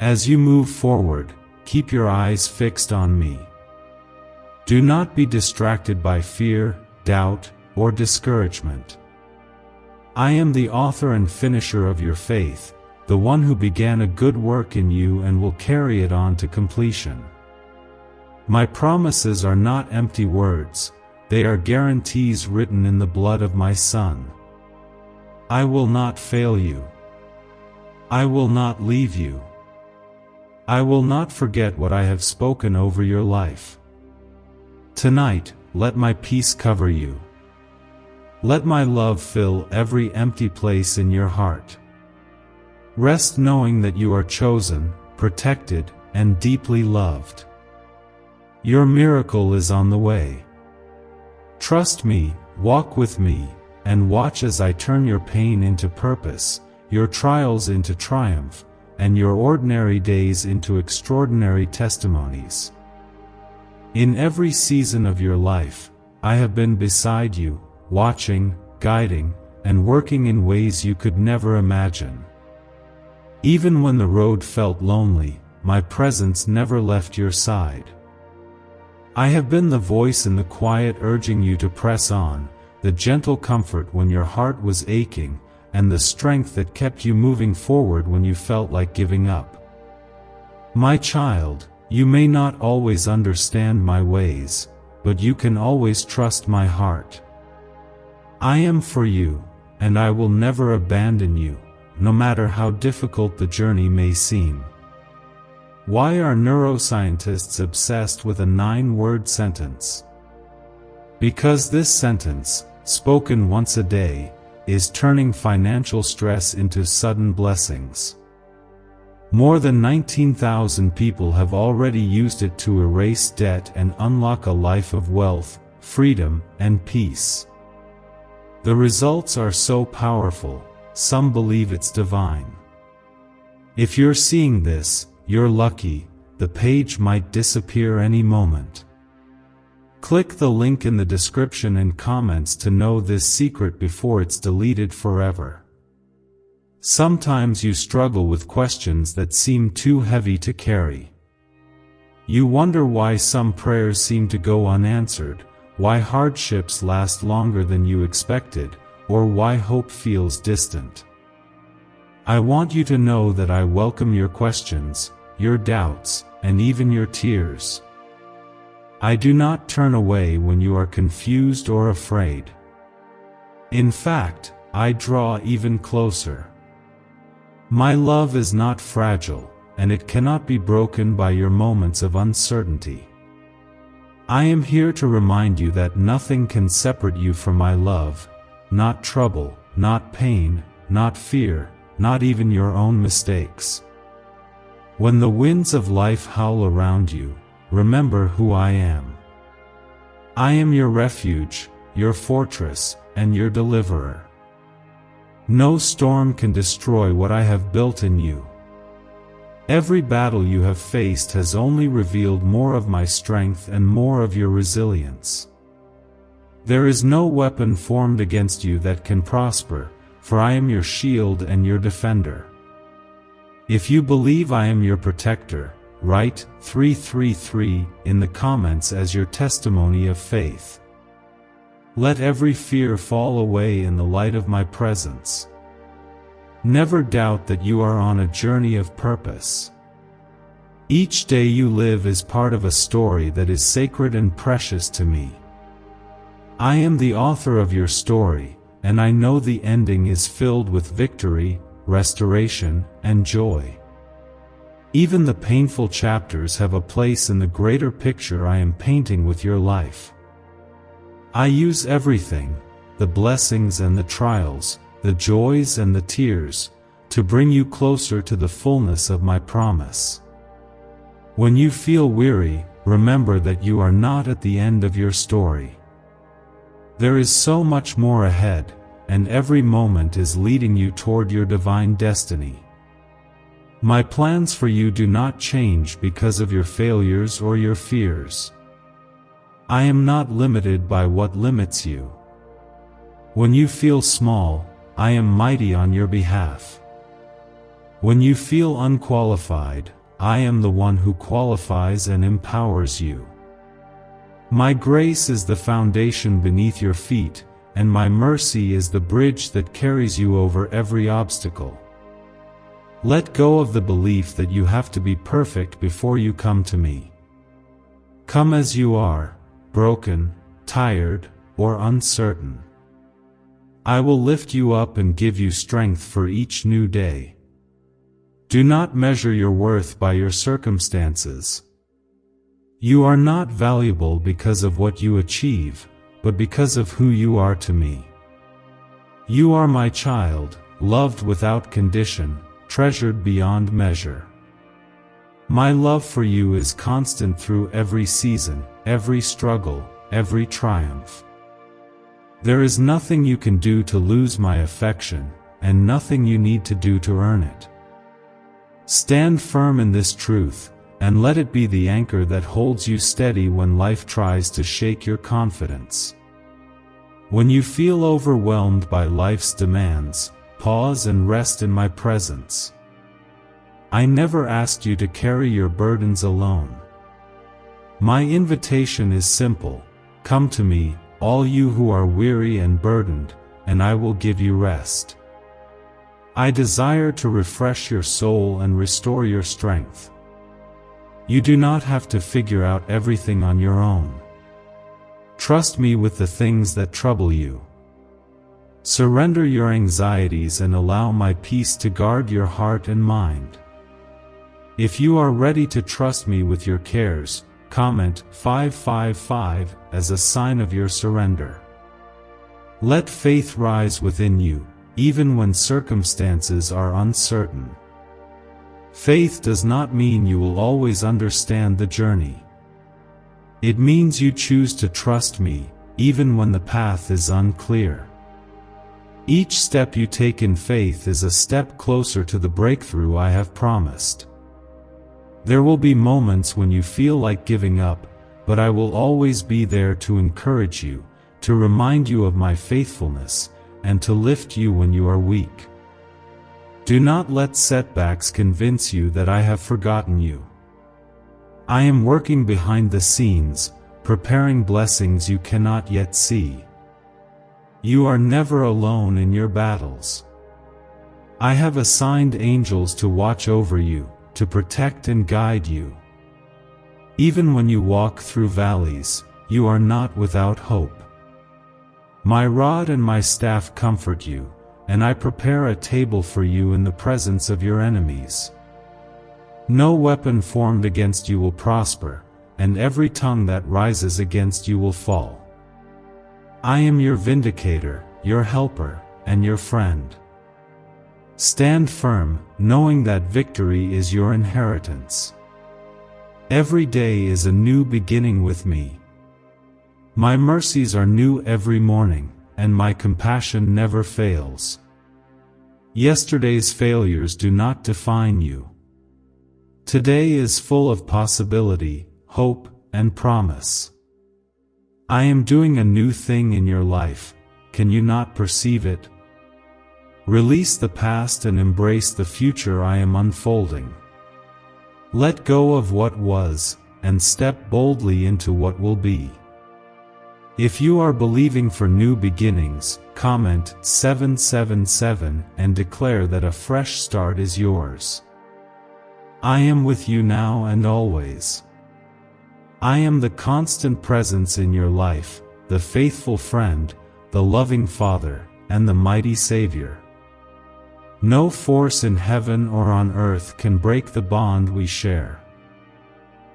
As you move forward, keep your eyes fixed on me. Do not be distracted by fear, doubt, or discouragement. I am the author and finisher of your faith, the one who began a good work in you and will carry it on to completion. My promises are not empty words, they are guarantees written in the blood of my Son. I will not fail you. I will not leave you. I will not forget what I have spoken over your life. Tonight, let my peace cover you. Let my love fill every empty place in your heart. Rest knowing that you are chosen, protected, and deeply loved. Your miracle is on the way. Trust me, walk with me, and watch as I turn your pain into purpose, your trials into triumph, and your ordinary days into extraordinary testimonies. In every season of your life, I have been beside you, watching, guiding, and working in ways you could never imagine. Even when the road felt lonely, my presence never left your side. I have been the voice in the quiet urging you to press on, the gentle comfort when your heart was aching, and the strength that kept you moving forward when you felt like giving up. My child, you may not always understand my ways, but you can always trust my heart. I am for you, and I will never abandon you, no matter how difficult the journey may seem. Why are neuroscientists obsessed with a 9-word sentence? Because this sentence, spoken once a day, is turning financial stress into sudden blessings. More than 19,000 people have already used it to erase debt and unlock a life of wealth, freedom, and peace. The results are so powerful, some believe it's divine. If you're seeing this, you're lucky, the page might disappear any moment. Click the link in the description and comments to know this secret before it's deleted forever. Sometimes you struggle with questions that seem too heavy to carry. You wonder why some prayers seem to go unanswered, why hardships last longer than you expected, or why hope feels distant. I want you to know that I welcome your questions, your doubts, and even your tears. I do not turn away when you are confused or afraid. In fact, I draw even closer. My love is not fragile, and it cannot be broken by your moments of uncertainty. I am here to remind you that nothing can separate you from my love, not trouble, not pain, not fear, not even your own mistakes. When the winds of life howl around you, remember who I am. I am your refuge, your fortress, and your deliverer. No storm can destroy what I have built in you. Every battle you have faced has only revealed more of my strength and more of your resilience. There is no weapon formed against you that can prosper, for I am your shield and your defender. If you believe I am your protector, write 333 in the comments as your testimony of faith. Let every fear fall away in the light of my presence. Never doubt that you are on a journey of purpose. Each day you live is part of a story that is sacred and precious to me. I am the author of your story, and I know the ending is filled with victory, restoration, and joy. Even the painful chapters have a place in the greater picture I am painting with your life. I use everything, the blessings and the trials, the joys and the tears, to bring you closer to the fullness of my promise. When you feel weary, remember that you are not at the end of your story. There is so much more ahead, and every moment is leading you toward your divine destiny. My plans for you do not change because of your failures or your fears. I am not limited by what limits you. When you feel small, I am mighty on your behalf. When you feel unqualified, I am the one who qualifies and empowers you. My grace is the foundation beneath your feet, and my mercy is the bridge that carries you over every obstacle. Let go of the belief that you have to be perfect before you come to me. Come as you are, broken, tired, or uncertain. I will lift you up and give you strength for each new day. Do not measure your worth by your circumstances. You are not valuable because of what you achieve, but because of who you are to me. You are my child, loved without condition, treasured beyond measure. My love for you is constant through every season, every struggle, every triumph. There is nothing you can do to lose my affection, and nothing you need to do to earn it. Stand firm in this truth, and let it be the anchor that holds you steady when life tries to shake your confidence. When you feel overwhelmed by life's demands, pause and rest in my presence. I never asked you to carry your burdens alone. My invitation is simple: come to me, all you who are weary and burdened, and I will give you rest. I desire to refresh your soul and restore your strength. You do not have to figure out everything on your own. Trust me with the things that trouble you. Surrender your anxieties and allow my peace to guard your heart and mind. If you are ready to trust me with your cares, comment 555 as a sign of your surrender. Let faith rise within you, even when circumstances are uncertain. Faith does not mean you will always understand the journey. It means you choose to trust me, even when the path is unclear. Each step you take in faith is a step closer to the breakthrough I have promised. There will be moments when you feel like giving up, but I will always be there to encourage you, to remind you of my faithfulness, and to lift you when you are weak. Do not let setbacks convince you that I have forgotten you. I am working behind the scenes, preparing blessings you cannot yet see. You are never alone in your battles. I have assigned angels to watch over you, to protect and guide you. Even when you walk through valleys, you are not without hope. My rod and my staff comfort you, and I prepare a table for you in the presence of your enemies. No weapon formed against you will prosper, and every tongue that rises against you will fall. I am your vindicator, your helper, and your friend. Stand firm, knowing that victory is your inheritance. Every day is a new beginning with me. My mercies are new every morning, and my compassion never fails. Yesterday's failures do not define you. Today is full of possibility, hope, and promise. I am doing a new thing in your life. Can you not perceive it? Release the past and embrace the future I am unfolding. Let go of what was, and step boldly into what will be. If you are believing for new beginnings, comment 777 and declare that a fresh start is yours. I am with you now and always. I am the constant presence in your life, the faithful friend, the loving Father, and the mighty Savior. No force in heaven or on earth can break the bond we share.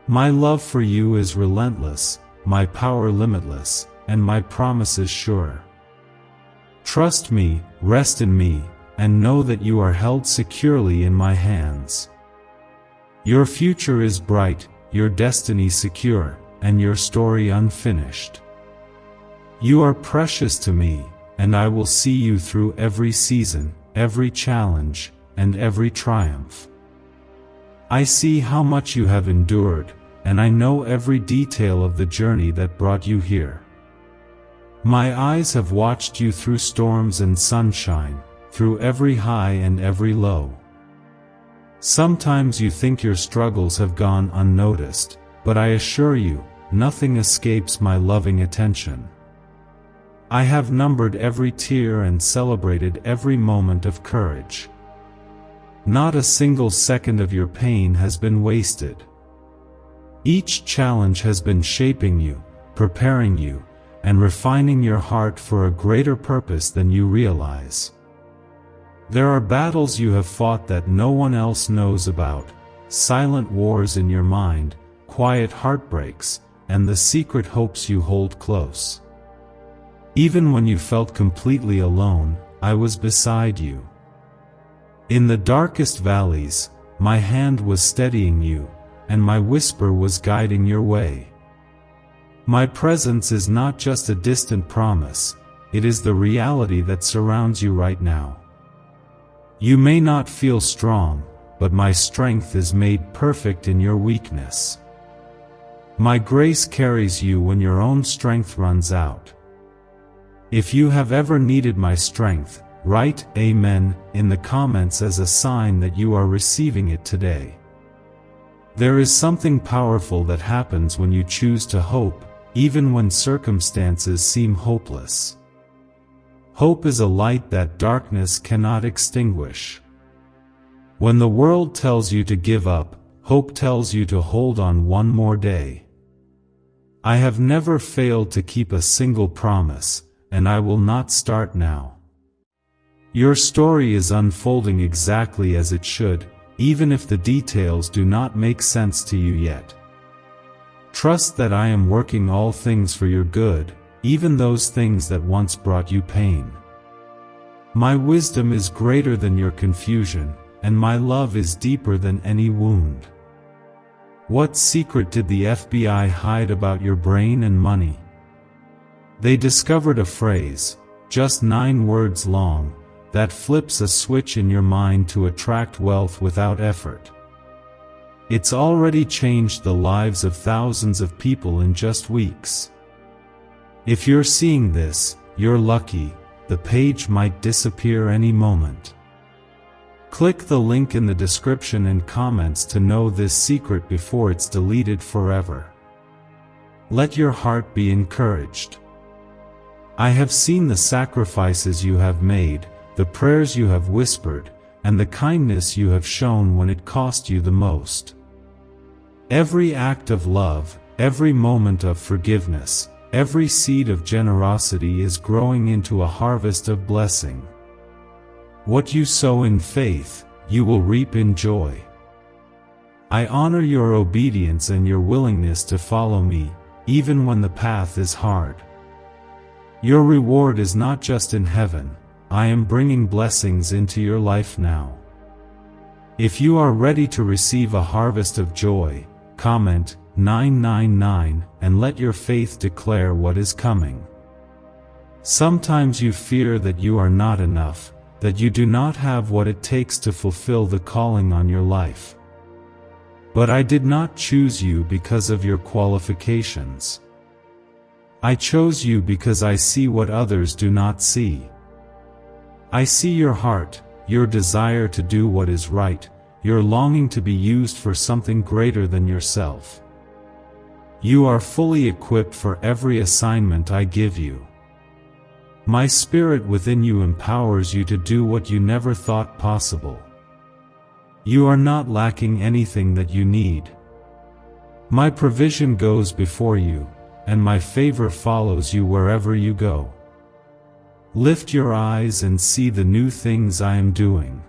My love for you is relentless, my power limitless, and my promises sure. Trust me, rest in me, and know that you are held securely in my hands. Your future is bright, your destiny secure, and your story unfinished. You are precious to me, and I will see you through every season, every challenge, and every triumph. I see how much you have endured, and I know every detail of the journey that brought you here. My eyes have watched you through storms and sunshine, through every high and every low. Sometimes you think your struggles have gone unnoticed, but I assure you, nothing escapes my loving attention. I have numbered every tear and celebrated every moment of courage. Not a single second of your pain has been wasted. Each challenge has been shaping you, preparing you, and refining your heart for a greater purpose than you realize. There are battles you have fought that no one else knows about, silent wars in your mind, quiet heartbreaks, and the secret hopes you hold close. Even when you felt completely alone, I was beside you. In the darkest valleys, my hand was steadying you, and my whisper was guiding your way. My presence is not just a distant promise, it is the reality that surrounds you right now. You may not feel strong, but my strength is made perfect in your weakness. My grace carries you when your own strength runs out. If you have ever needed my strength, write Amen in the comments as a sign that you are receiving it today. There is something powerful that happens when you choose to hope, even when circumstances seem hopeless. Hope is a light that darkness cannot extinguish. When the world tells you to give up, hope tells you to hold on one more day. I have never failed to keep a single promise, and I will not start now. Your story is unfolding exactly as it should, even if the details do not make sense to you yet. Trust that I am working all things for your good, even those things that once brought you pain. My wisdom is greater than your confusion, and my love is deeper than any wound. What secret did the FBI hide about your brain and money? They discovered a phrase, just 9 words long, that flips a switch in your mind to attract wealth without effort. It's already changed the lives of thousands of people in just weeks. If you're seeing this, you're lucky, the page might disappear any moment. Click the link in the description and comments to know this secret before it's deleted forever. Let your heart be encouraged. I have seen the sacrifices you have made, the prayers you have whispered, and the kindness you have shown when it cost you the most. Every act of love, every moment of forgiveness, every seed of generosity is growing into a harvest of blessing. What you sow in faith, you will reap in joy. I honor your obedience and your willingness to follow me, even when the path is hard. Your reward is not just in heaven, I am bringing blessings into your life now. If you are ready to receive a harvest of joy, comment 999 and let your faith declare what is coming. Sometimes you fear that you are not enough, that you do not have what it takes to fulfill the calling on your life. But I did not choose you because of your qualifications. I chose you because I see what others do not see. I see your heart, your desire to do what is right, your longing to be used for something greater than yourself. You are fully equipped for every assignment I give you. My spirit within you empowers you to do what you never thought possible. You are not lacking anything that you need. My provision goes before you, and my favor follows you wherever you go. Lift your eyes and see the new things I am doing.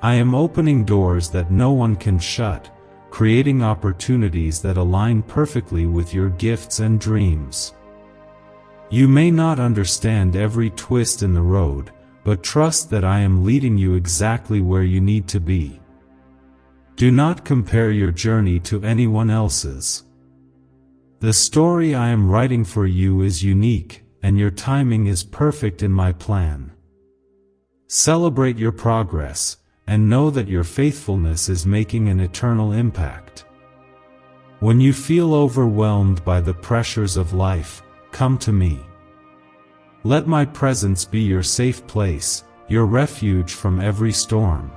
I am opening doors that no one can shut, creating opportunities that align perfectly with your gifts and dreams. You may not understand every twist in the road, but trust that I am leading you exactly where you need to be. Do not compare your journey to anyone else's. The story I am writing for you is unique, and your timing is perfect in my plan. Celebrate your progress, and know that your faithfulness is making an eternal impact. When you feel overwhelmed by the pressures of life, come to me. Let my presence be your safe place, your refuge from every storm.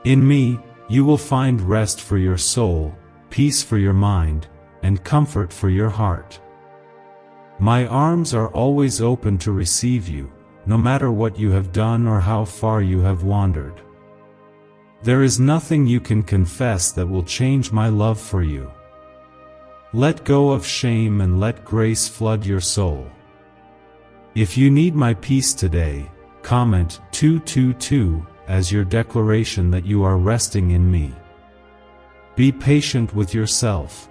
In me, you will find rest for your soul, peace for your mind, and comfort for your heart. My arms are always open to receive you, no matter what you have done or how far you have wandered. There is nothing you can confess that will change my love for you. Let go of shame and let grace flood your soul. If you need my peace today, comment 222 as your declaration that you are resting in me. Be patient with yourself.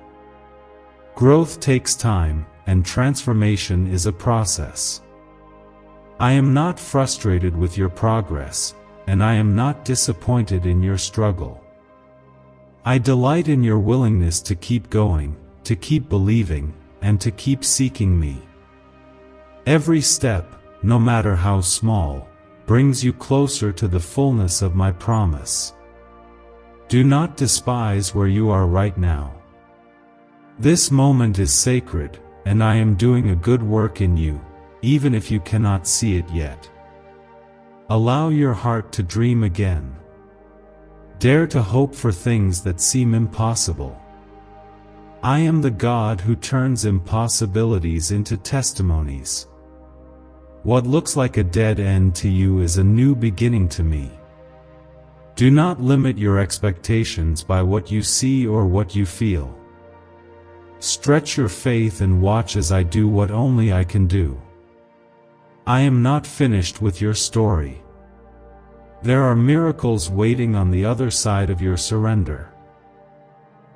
Growth takes time, and transformation is a process. I am not frustrated with your progress, and I am not disappointed in your struggle. I delight in your willingness to keep going, to keep believing, and to keep seeking me. Every step, no matter how small, brings you closer to the fullness of my promise. Do not despise where you are right now. This moment is sacred, and I am doing a good work in you, even if you cannot see it yet. Allow your heart to dream again. Dare to hope for things that seem impossible. I am the God who turns impossibilities into testimonies. What looks like a dead end to you is a new beginning to me. Do not limit your expectations by what you see or what you feel. Stretch your faith and watch as I do what only I can do. I am not finished with your story. There are miracles waiting on the other side of your surrender.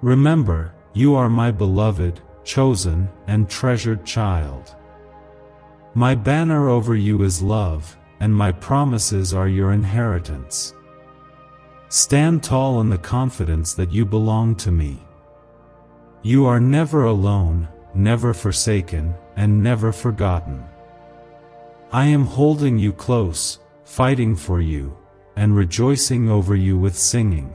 Remember, you are my beloved, chosen, and treasured child. My banner over you is love, and my promises are your inheritance. Stand tall in the confidence that you belong to me. You are never alone, never forsaken, and never forgotten. I am holding you close, fighting for you, and rejoicing over you with singing.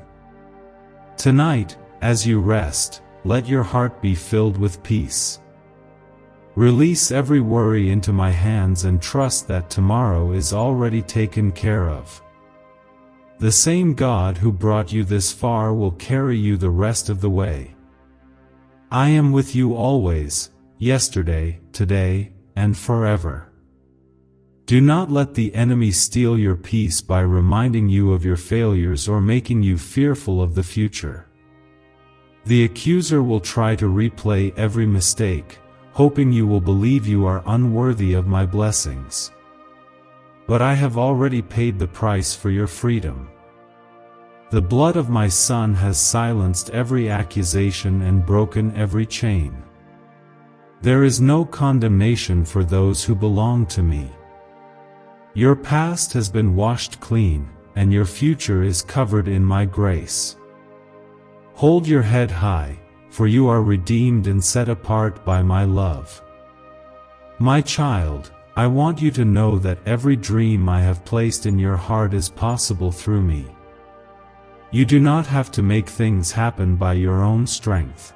Tonight, as you rest, let your heart be filled with peace. Release every worry into my hands and trust that tomorrow is already taken care of. The same God who brought you this far will carry you the rest of the way. I am with you always, yesterday, today, and forever. Do not let the enemy steal your peace by reminding you of your failures or making you fearful of the future. The accuser will try to replay every mistake, hoping you will believe you are unworthy of my blessings. But I have already paid the price for your freedom. The blood of my Son has silenced every accusation and broken every chain. There is no condemnation for those who belong to me. Your past has been washed clean, and your future is covered in my grace. Hold your head high, for you are redeemed and set apart by my love. My child, I want you to know that every dream I have placed in your heart is possible through me. You do not have to make things happen by your own strength.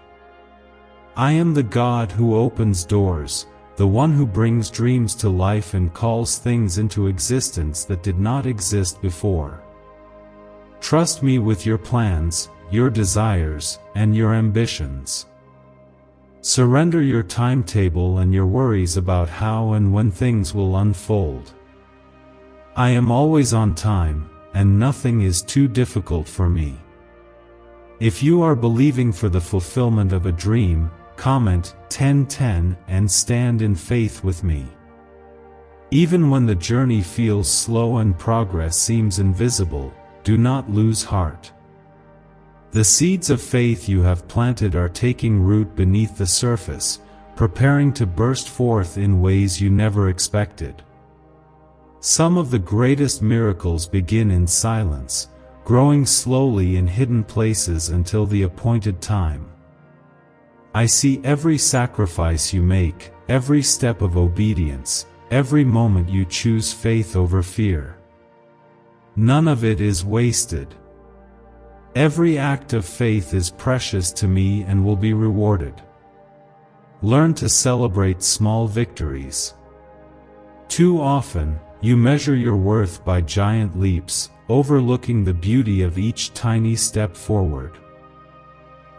I am the God who opens doors, the one who brings dreams to life and calls things into existence that did not exist before. Trust me with your plans, your desires, and your ambitions. Surrender your timetable and your worries about how and when things will unfold. I am always on time, and nothing is too difficult for me. If you are believing for the fulfillment of a dream, comment 1010 and stand in faith with me. Even when the journey feels slow and progress seems invisible, do not lose heart. The seeds of faith you have planted are taking root beneath the surface, preparing to burst forth in ways you never expected. Some of the greatest miracles begin in silence, growing slowly in hidden places until the appointed time. I see every sacrifice you make, every step of obedience, every moment you choose faith over fear. None of it is wasted. Every act of faith is precious to me and will be rewarded. Learn to celebrate small victories. Too often, you measure your worth by giant leaps, overlooking the beauty of each tiny step forward.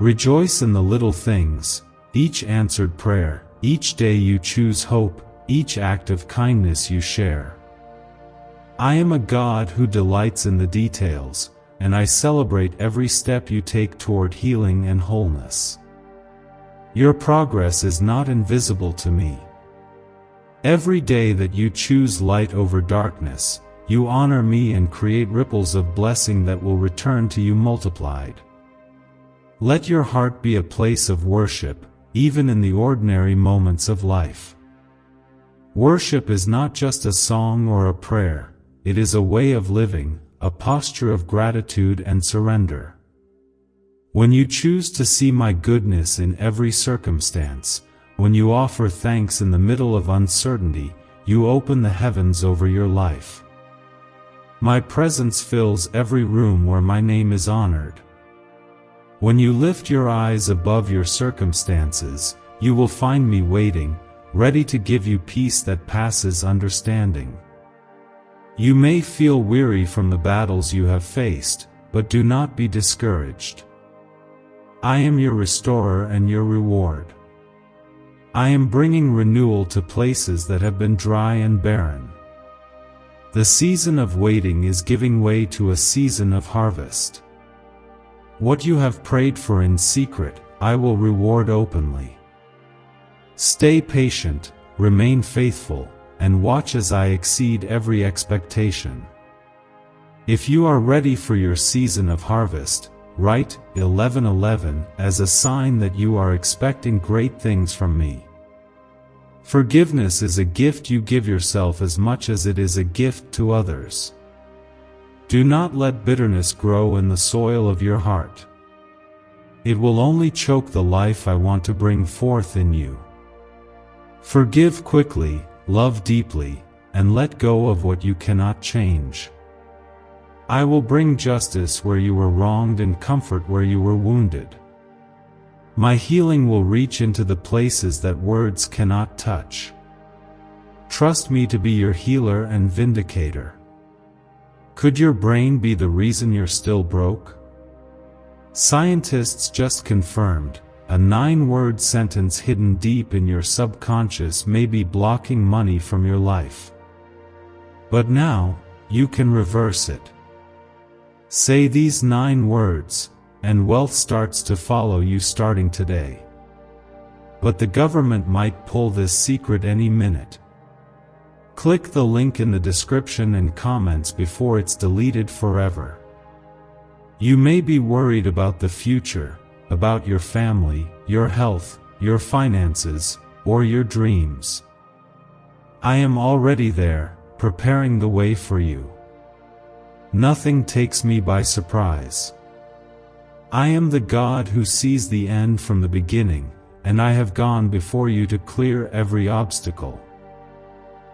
Rejoice in the little things, each answered prayer, each day you choose hope, each act of kindness you share. I am a God who delights in the details, and I celebrate every step you take toward healing and wholeness. Your progress is not invisible to me. Every day that you choose light over darkness, you honor me and create ripples of blessing that will return to you multiplied. Let your heart be a place of worship, even in the ordinary moments of life. Worship is not just a song or a prayer, it is a way of living, a posture of gratitude and surrender. When you choose to see my goodness in every circumstance, when you offer thanks in the middle of uncertainty, you open the heavens over your life. My presence fills every room where my name is honored. When you lift your eyes above your circumstances, you will find me waiting, ready to give you peace that passes understanding. You may feel weary from the battles you have faced, but do not be discouraged. I am your restorer and your reward. I am bringing renewal to places that have been dry and barren. The season of waiting is giving way to a season of harvest. What you have prayed for in secret, I will reward openly. Stay patient, remain faithful, and watch as I exceed every expectation. If you are ready for your season of harvest, write 11:11 as a sign that you are expecting great things from me. Forgiveness is a gift you give yourself as much as it is a gift to others. Do not let bitterness grow in the soil of your heart. It will only choke the life I want to bring forth in you. Forgive quickly, love deeply, and let go of what you cannot change. I will bring justice where you were wronged and comfort where you were wounded. My healing will reach into the places that words cannot touch. Trust me to be your healer and vindicator. Could your brain be the reason you're still broke? Scientists just confirmed, a 9-word sentence hidden deep in your subconscious may be blocking money from your life. But now, you can reverse it. Say these 9 words, and wealth starts to follow you starting today. But the government might pull this secret any minute. Click the link in the description and comments before it's deleted forever. You may be worried about the future, about your family, your health, your finances, or your dreams. I am already there, preparing the way for you. Nothing takes me by surprise. I am the God who sees the end from the beginning, and I have gone before you to clear every obstacle.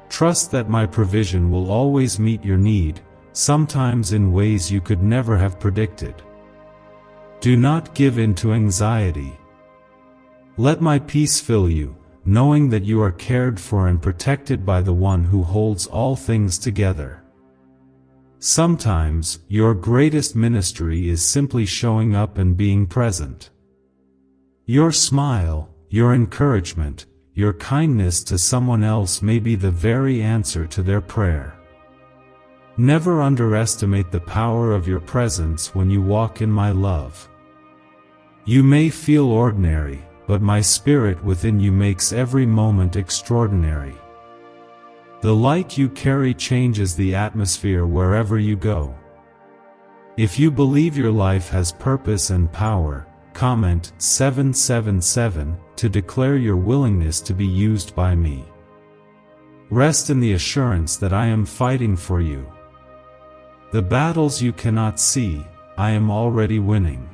Trust that my provision will always meet your need, sometimes in ways you could never have predicted. Do not give in to anxiety. Let my peace fill you, knowing that you are cared for and protected by the one who holds all things together. Sometimes, your greatest ministry is simply showing up and being present. Your smile, your encouragement, your kindness to someone else may be the very answer to their prayer. Never underestimate the power of your presence when you walk in my love. You may feel ordinary, but my spirit within you makes every moment extraordinary. The light you carry changes the atmosphere wherever you go. If you believe your life has purpose and power, comment 777 to declare your willingness to be used by me. Rest in the assurance that I am fighting for you. The battles you cannot see, I am already winning.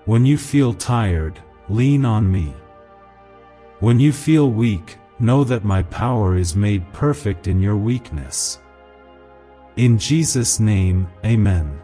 When you feel tired, lean on me. When you feel weak, know that my power is made perfect in your weakness. In Jesus' name, Amen.